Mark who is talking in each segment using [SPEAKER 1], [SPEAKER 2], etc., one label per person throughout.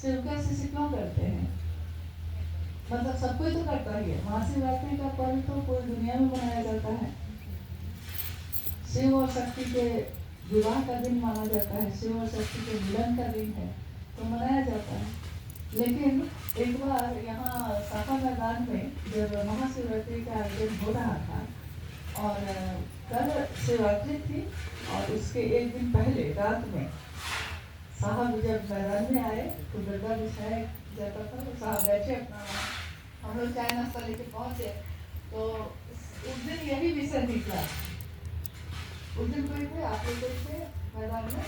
[SPEAKER 1] शिव का शिष्य क्यों करते हैं? मतलब सब कोई तो करता ही है। महाशिवरात्रि का पर्व तो पूरी दुनिया में मनाया जाता है। शिव और शक्ति के विवाह का दिन माना जाता है, शिव और शक्ति के मिलन का दिन है, तो मनाया जाता है। लेकिन एक बार यहाँ साफा मैदान में जब महाशिवरात्रि का आयोजन हो रहा था और कल शिवरात्रि थी और उसके एक दिन पहले रात में साहब जब मैदान में आए तो गद्दा बिछाया जाता था, तो साहब बैठे अपना, हम लोग चाय नाश्ता लेके पहुंचे। तो उस दिन यही विषय निकला। उस दिन कोई थे, आप लोग थे मैदान में?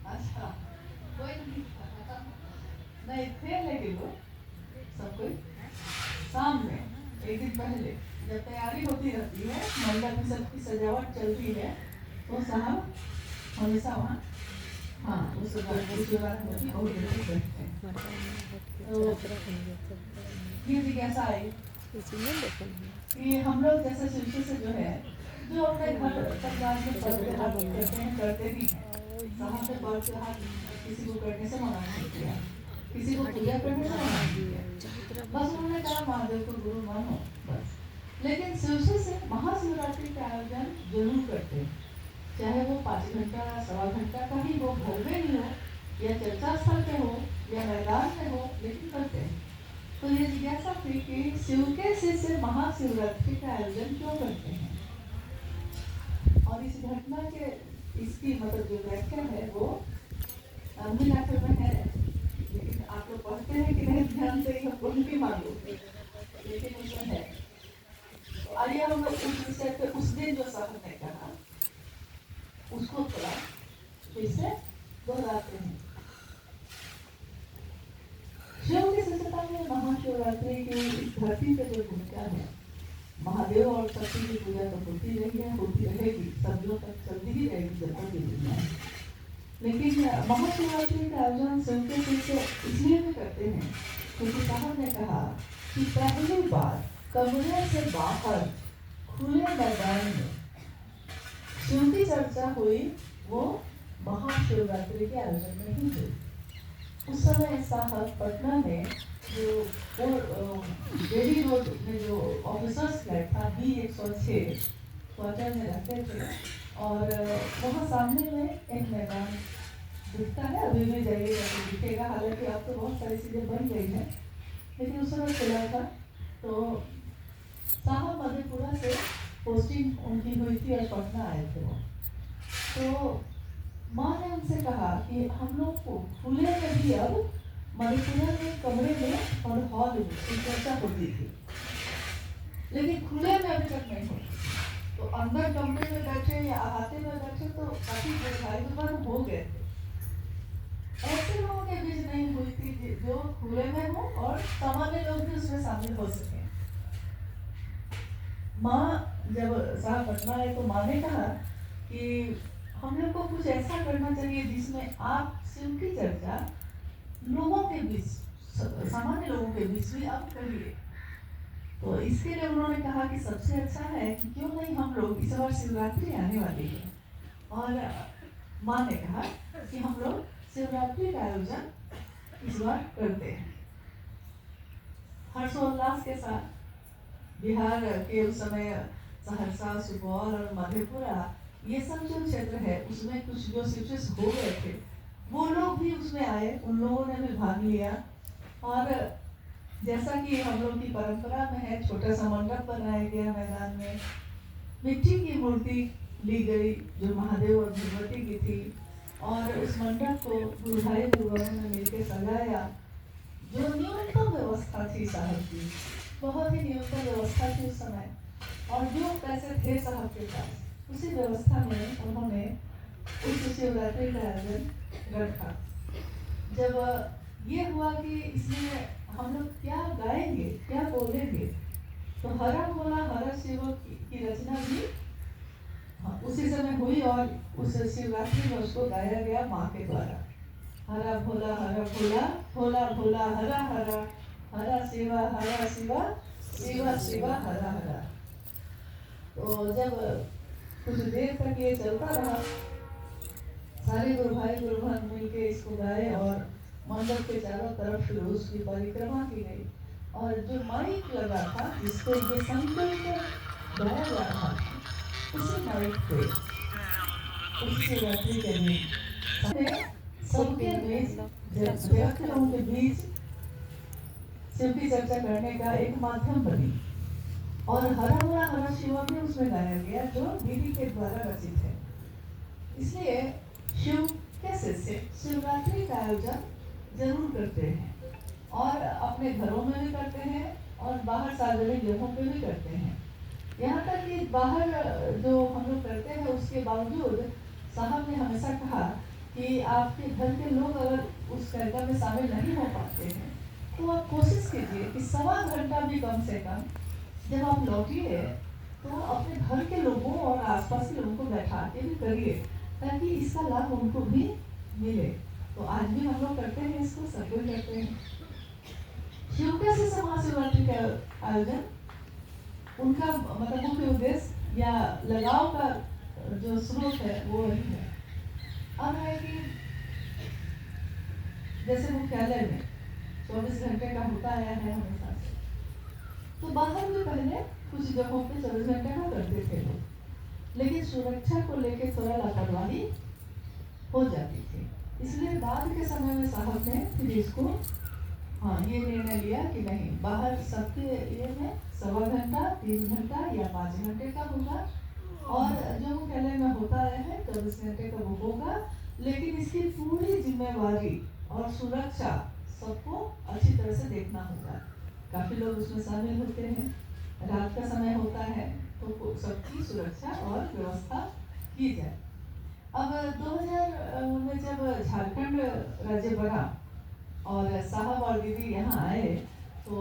[SPEAKER 1] अच्छा, कोई नहीं था, नहीं थे, लेकिन वो सब कोई शाम में एक दिन पहले जब तैयारी होती रहती है, मंडप में सबकी सजावट चलती है, तो साहब हमेशा वहाँ, हाँ उस बार ये जिज्ञासा आई कि हम लोग जैसे शिष्य से जो है, जो अपने घर परिवार में पर्व त्योहार करते हैं, करते भी हैं। साहब ने पर्व त्योहार किसी को करने से मना नहीं किया, किसी को पूजा करने से मना नहीं किया, बस उन्होंने कहा महादेव को गुरु मानो बस। लेकिन शिष्य से महाशिवरात्रि का आयोजन जरूर करते हैं, चाहे वो 5 घंटा 1.25 घंटा का ही वो भव्य ही हो या चर्चा स्थल पे हो या मैदान में हो, लेकिन करते हैं। तो ये जिज्ञासा थी कि शिव के शिष्य महाशिवरात्रि का आयोजन क्यों करते हैं, और इस घटना के इसकी मतलब जो व्याख्या है वो मिलाकर में है, लेकिन आप लोग पढ़ते हैं कि नहीं ध्यान से, हमको भी मालूम, लेकिन उसमें है। तो आइए हम लोग उस विषय पे उस दिन जो साहब ने कहा उसको थोड़ा फिर से दोहराते हैं। शिव की सृष्टता में महाशिवरात्रि की इस धरती पे जो भूमिका है, महादेव और शक्ति की पूजा तो होती रही है, होती रहेगी, सदियों तक चलती ही रहेगी जब तक ये दुनिया है। लेकिन महाशिवरात्रि का आयोजन शिव के शिष्य इसलिए भी करते हैं क्योंकि साहब ने कहा कि पहली बार कमरे से बाहर खुले मैदान में शिव की चर्चा हुई, वो महाशिवरात्रि के आयोजन में ही हुई। उस समय साहब पटना में जो डेली रोड में जो ऑफिसर्स फ्लैट था B106 क्वार्टर में रहते थे, और वहाँ सामने में एक मैदान दिखता है, अभी भी जाइएगा तो दिखेगा, हालांकि अब तो बहुत सारी चीज़ें बन गई हैं, लेकिन उस समय खुला था। तो साहब मधेपुरा से पोस्टिंग उनकी हुई थी और पटना आए थे वो। तो माँ ने उनसे कहा कि हम लोग को खुले में भी अब मधेपुरा में कमरे में और हॉल में चर्चा होती थी, लेकिन खुले में अभी तक नहीं होती। तो अंदर कमरे में बैठे या अहाते में बैठे तो काफी भाई हो गए थे। ऐसे लोगों के बीच नहीं हुई थी जो खुले में हो और सामान्य लोग भी उसमें शामिल हो सके। माँ जब साहब पटना आए तो माँ ने कहा कि हम लोग को कुछ ऐसा करना चाहिए जिसमें आप शिव की चर्चा लोगों के बीच, सामान्य लोगों के बीच भी आप करिए। तो इसके लिए उन्होंने कहा कि सबसे अच्छा है कि क्यों नहीं हम लोग, इस बार शिवरात्रि आने वाली है, और माँ ने कहा कि हम लोग शिवरात्रि का आयोजन इस बार करते हैं। हर्षोल्लास के साथ बिहार के उस समय सहरसा, सुपौल और मधेपुरा, ये सब जो क्षेत्र है उसमें कुछ जो शिष्य हो गए थे वो लोग भी उसमें आए, उन लोगों ने भी भाग लिया। और जैसा कि हम लोग की परंपरा में है, छोटा सा मंडप बनाया गया मैदान में, मिट्टी की मूर्ति ली गई जो महादेव और भगवती की थी, और उस मंडप को गुरु भाई गुरु बहन ने मिलकर सजाया। जो न्यूनतम व्यवस्था थी साहब की, बहुत ही न्यूनतम व्यवस्था थी उस समय, और जो पैसे थे साहब के पास, उसी व्यवस्था में उन्होंने उस शिवरात्रि का आयोजन रखा। जब ये हुआ कि इसमें हम लोग क्या गाएंगे, क्या बोलेंगे, तो हरा भोला हरा शिव की रचना भी उसी समय हुई, और उस शिवरात्रि में उसको गाया गया माँ के द्वारा। हरा भोला भोला भोला हरा हरा, हरा शिवा शिवा शिवा हरा हरा। तो जब कुछ देर तक ये चलता रहा। सारे गुरु भाई गुरु बहन मिलके इसको गाए और मंडप के चारों तरफ फिर उसकी परिक्रमा की गई। और जो माइक लगा था जिसपे ये संकल्प गाया जा रहा था, उसी माइक पे उस शिवरात्रि के दिन सबके बीच व्यक्तियों के बीच शिव की चर्चा करने का एक माध्यम बनी। और हरा भरा हरा शिवा भी उसमें गाया गया जो दीदी के द्वारा रचित है। इसलिए शिव के शिष्य शिवरात्रि का आयोजन जरूर करते हैं और अपने घरों में भी करते हैं और बाहर सार्वजनिक जगहों पे भी करते हैं। यहाँ तक कि बाहर जो हम लोग करते हैं उसके बावजूद साहब ने हमेशा कहा कि आपके घर के लोग अगर उस कार्यक्रम में शामिल नहीं हो पाते हैं तो आप कोशिश कीजिए कि 1.25 घंटा भी कम से कम जब आप लौटिए तो अपने घर के लोगों और आसपास के लोगों को बैठा के भी करिए ताकि इसका लाभ उनको भी मिले। तो आज भी हम लोग करते हैं, इसको सब लोग करते हैं। शिव से महाशिवरात्रि का आयोजन उनका मतलब मुख्य उद्देश्य या लगाव का जो स्रोत है वो वही है। अब है कि जैसे मुख्यालय में 24 घंटे का होता आया है हमेशा से, तो बाहर भी पहले कुछ जगहों पे 24 घंटे का करते थे लोग, लेकिन सुरक्षा को लेकर थोड़ा लापरवाही हो जाती थी। इसलिए बाद के समय में साहब ने फिर इसको ये निर्णय लिया कि नहीं, बाहर सबके ये में 1.25 घंटा 3 घंटा या 5 घंटे का होगा और जो मुख्यालय में होता है 24 घंटे का वो होगा, लेकिन इसकी पूरी जिम्मेवारी और सुरक्षा सबको अच्छी तरह से देखना होगा। काफी लोग उसमें शामिल होते हैं, रात का समय होता है तो सबकी सुरक्षा और व्यवस्था की जाए। अब 2000 में जब झारखंड राज्य बना और साहब और दीदी यहाँ आए तो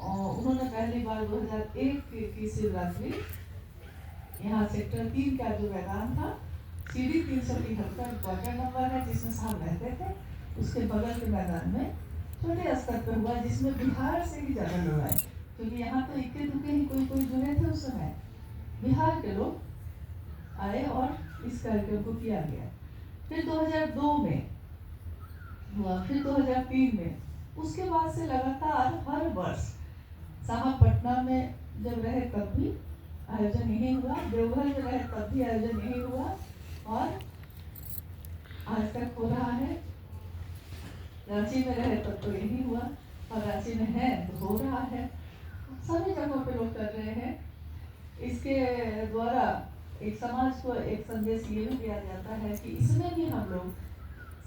[SPEAKER 1] उन्होंने पहली बार 2001 की शिवरात्रि यहाँ सेक्टर 3 का जो मैदान था, सीढ़ी 373 क्वार्टर नंबर है जिसमें साहब रहते थे, उसके बगल के मैदान में छोटे स्तर पर हुआ, जिसमें बिहार से ही ज़्यादा लोग आए क्योंकि यहाँ तो इक्के दुक्के ही कोई जुड़े थे उस समय। बिहार के लोग आए और इस कार्यक्रम को किया गया। फिर 2002 में हुआ, फिर 2003 में, उसके बाद से लगातार हर वर्ष साहब पटना में जब रहे तब भी आयोजन यही हुआ, देवघर में रहे तब भी आयोजन यही हुआ और आज तक हो रहा है। रांची में रहे तब तो यही हुआ और रांची में है तो हो रहा है, सभी जगहों पे लोग कर रहे हैं। इसके द्वारा एक समाज को एक संदेश ये भी दिया जाता है कि इसमें भी हम लोग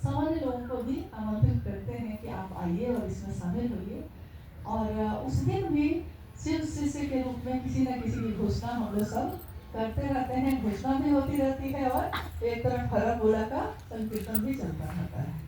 [SPEAKER 1] सामान्य लोगों को भी आमंत्रित करते हैं कि आप आइए और इसमें शामिल होइए। और उस दिन भी शिव शिष्य के रूप में किसी न किसी की घोषणा हम लोग सब करते रहते हैं, घोषणा भी होती रहती है और एक तरफ हरा बोला का संकीर्तन भी चलता रहता है।